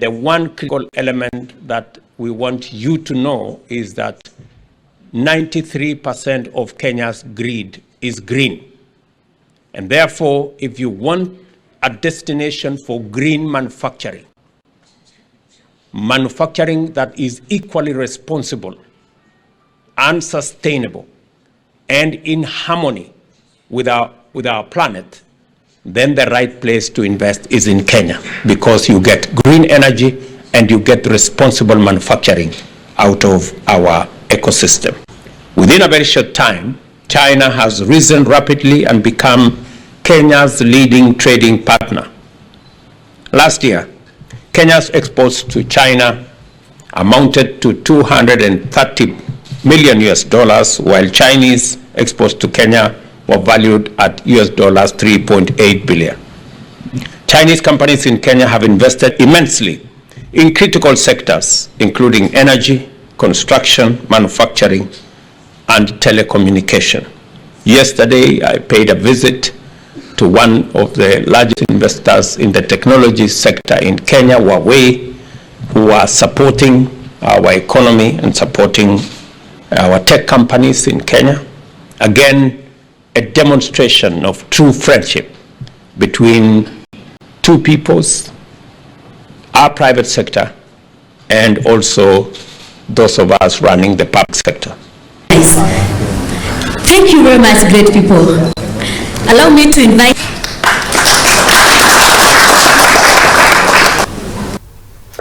the one critical element that we want you to know is that 93% of Kenya's grid is green. And therefore, if you want a destination for green manufacturing that is equally responsible and sustainable and in harmony with our planet, then the right place to invest is in Kenya, because you get green energy and you get responsible manufacturing out of our ecosystem. Within a very short time, China has risen rapidly and become Kenya's leading trading partner. Last year, Kenya's exports to China amounted to $230 million, while Chinese exports to Kenya were valued at $3.8 billion. Chinese companies in Kenya have invested immensely in critical sectors, including energy, construction, manufacturing, and telecommunication. Yesterday, I paid a visit to one of the largest investors in the technology sector in Kenya, Huawei, who are supporting our economy and supporting our tech companies in Kenya. Again, a demonstration of true friendship between two peoples, our private sector, and also those of us running the public sector. Thank you very much, great people. Allow me to invite